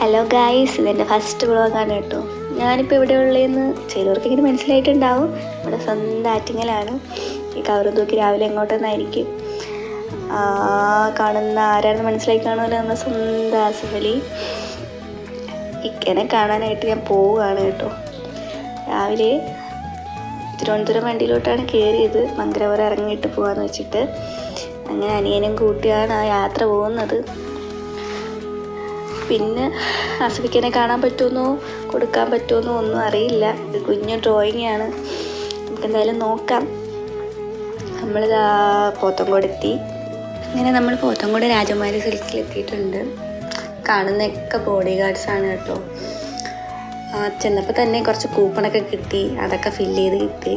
Hello guys, ഇതെൻ്റെ first വ്ളോഗാണ് കേട്ടോ. ഞാനിപ്പോൾ ഇവിടെ ഉള്ളതെന്ന് ചിലവർക്ക് ഇങ്ങനെ മനസ്സിലായിട്ടുണ്ടാവും. ഇവിടെ സ്വന്തം ആറ്റിങ്ങലാണ്. ഈ കവറും തൂക്കി രാവിലെ എങ്ങോട്ടെന്നായിരിക്കും കാണുന്ന ആരാണെന്ന് മനസ്സിലാക്കി കാണുമല്ലോ, നമ്മുടെ സ്വന്തം ആസിഫലി. ഇക്കനെ കാണാനായിട്ട് ഞാൻ പോവുകയാണ് കേട്ടോ. രാവിലെ തിരുവനന്തപുരം വണ്ടിയിലോട്ടാണ് കയറിയത്, മംഗലപുരം ഇറങ്ങിയിട്ട് പോകാമെന്ന് വെച്ചിട്ട്. അങ്ങനെ അനിയനും കൂട്ടിയാണ് ആ യാത്ര പോകുന്നത്. പിന്നെ ആസിഫിക്കനെ കാണാൻ പറ്റുമെന്നോ കൊടുക്കാൻ പറ്റുമെന്നോ ഒന്നും അറിയില്ല. ഇത് കുഞ്ഞു ഡ്രോയിങ്ങാണ്, നമുക്കെന്തായാലും നോക്കാം. നമ്മളിതാ പോത്തങ്കോടെത്തി. അങ്ങനെ നമ്മൾ പോത്തങ്കോട് രാജകുമാരി സിൽക്സിലെത്തിയിട്ടുണ്ട്. കാണുന്നതൊക്കെ ബോഡി ഗാർഡ്സാണ് കേട്ടോ. ചെന്നപ്പോൾ തന്നെ കുറച്ച് കൂപ്പണൊക്കെ കിട്ടി, അതൊക്കെ ഫില്ല് ചെയ്ത് കിട്ടി.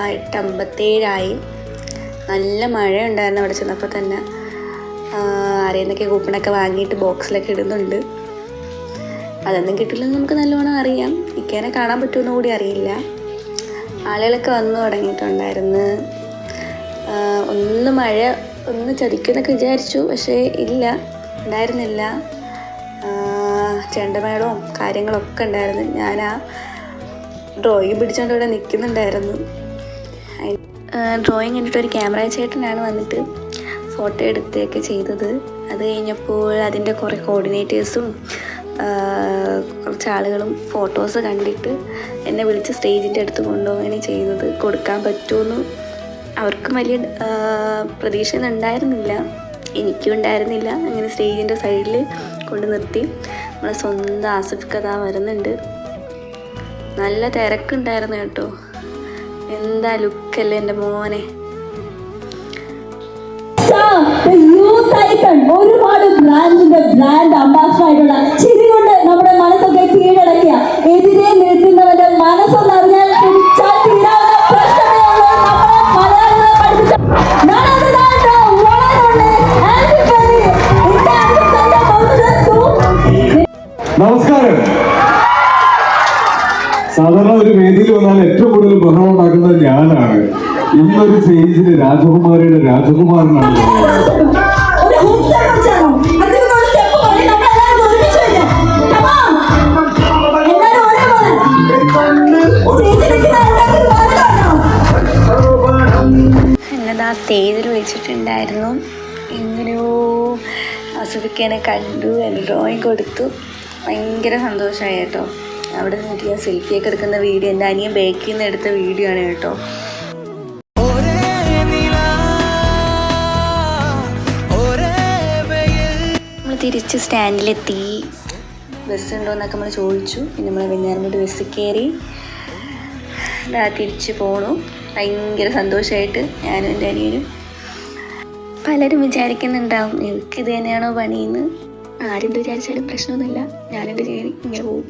8:57 നല്ല മഴ ഉണ്ടായിരുന്നു അവിടെ ചെന്നപ്പോൾ തന്നെ. ആരെയെന്നൊക്കെ കൂപ്പണൊക്കെ വാങ്ങിയിട്ട് ബോക്സിലൊക്കെ ഇടുന്നുണ്ട്. അതൊന്നും കിട്ടില്ലെന്ന് നമുക്ക് നല്ലോണം അറിയാം. ഇക്കേനെ കാണാൻ പറ്റുമെന്ന് കൂടി അറിയില്ല. ആളുകളൊക്കെ വന്നു തുടങ്ങിയിട്ടുണ്ടായിരുന്നു. മഴ ഒന്ന് ചതിക്കുമെന്നൊക്കെ വിചാരിച്ചു, പക്ഷേ ഇല്ല, ഉണ്ടായിരുന്നില്ല. ചെണ്ടമേളവും കാര്യങ്ങളൊക്കെ ഉണ്ടായിരുന്നു. ഞാൻ ആ ഡ്രോയിങ് പിടിച്ചുകൊണ്ട് ഇവിടെ നിൽക്കുന്നുണ്ടായിരുന്നു. ഡ്രോയിങ് കണ്ടിട്ട് ഒരു ക്യാമറ ചേട്ടനാണ് വന്നിട്ട് ഫോട്ടോ എടുക്കുകയൊക്കെ ചെയ്തത്. അത് കഴിഞ്ഞപ്പോൾ അതിൻ്റെ കുറേ കോർഡിനേറ്റേഴ്സും കുറച്ച് ആളുകളും ഫോട്ടോസ് കണ്ടിട്ട് എന്നെ വിളിച്ച് സ്റ്റേജിൻ്റെ അടുത്ത് കൊണ്ടുപോവുകയാണ് ചെയ്തത്. കൊടുക്കാൻ പറ്റുമെന്ന് അവർക്കും വലിയ പ്രതീക്ഷയൊന്നും ഉണ്ടായിരുന്നില്ല, എനിക്കും ഉണ്ടായിരുന്നില്ല. അങ്ങനെ സ്റ്റേജിൻ്റെ സൈഡിൽ കൊണ്ട് നിർത്തി. നമ്മളെ സ്വന്തം ആസിഫ് കഥ വരുന്നുണ്ട്. നല്ല തിരക്കുണ്ടായിരുന്നു കേട്ടോ. എന്താ ലുക്കല്ലേ എൻ്റെ മോനെ. ഒരുപാട് ബ്രാൻഡ് അംബാസിഡർ ആയിട്ടുള്ള ചിരി കൊണ്ട് നമ്മുടെ മനസ്സൊക്കെ കീഴടക്കിയ, എതിരെ നിൽക്കുന്നവന്റെ മനസ്സൊന്ന് അറിഞ്ഞാൽ നമസ്കാരം. സാധാരണ ഒരു വേദിയിൽ വന്നാൽ ഏറ്റവും കൂടുതൽ ബഹളം ഉണ്ടാക്കുന്നത് ഞാനാണ്. ഇന്നൊരു സ്റ്റേജിന് രാജകുമാരനാണ്. എന്നതാ സ്റ്റേജിൽ വിളിച്ചിട്ടുണ്ടായിരുന്നു. എങ്ങനെയോ ആസ്വദിക്കാനെ കണ്ടു, എൻ്റെ ഡ്രോയിങ് കൊടുത്തു. ഭയങ്കര സന്തോഷമായി കേട്ടോ. അവിടെ നോക്കി ഞാൻ സെൽഫിയൊക്കെ എടുക്കുന്ന വീഡിയോ എൻ്റെ അനിയൻ ബേക്കിൽ നിന്ന് എടുത്ത വീഡിയോ ആണ് കേട്ടോ. നമ്മൾ തിരിച്ച് സ്റ്റാൻഡിലെത്തി. ബസ് ഉണ്ടോ എന്നൊക്കെ നമ്മൾ ചോദിച്ചു. പിന്നെ നമ്മൾ വെഞ്ഞാറമൂട് ബസ്സിൽ കയറി തിരിച്ച് പോണു. ഭയങ്കര സന്തോഷമായിട്ട് ഞാനും എൻ്റെ അനിയനും. പലരും വിചാരിക്കുന്നുണ്ടാവും എനിക്കിത് തന്നെയാണോ പണിയെന്ന്. ആരെന്ത് വിചാരിച്ചാലും പ്രശ്നമൊന്നുമില്ല, ഞാനെൻ്റെ ജോലി ഇങ്ങനെ പോകും.